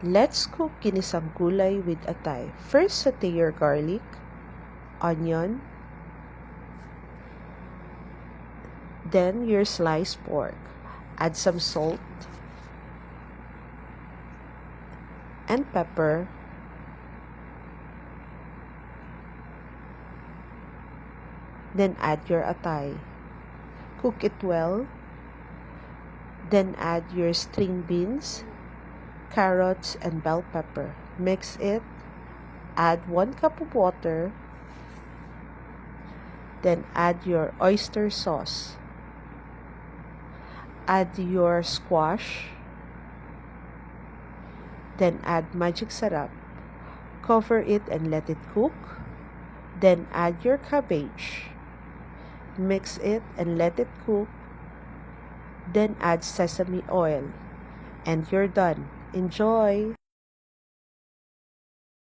Let's cook ginisang gulay with atay. First, saute your garlic, onion, then your sliced pork. Add some salt and pepper. Then add your atay. Cook it well. Then add your string beans, carrots, and bell pepper. Mix it. Add 1 cup of water. Then add your oyster sauce. Add your squash. Then add magic sarap. Cover it and let it cook. Then add your cabbage. Mix it and let it cook. Then add sesame oil. And you're done. Enjoy!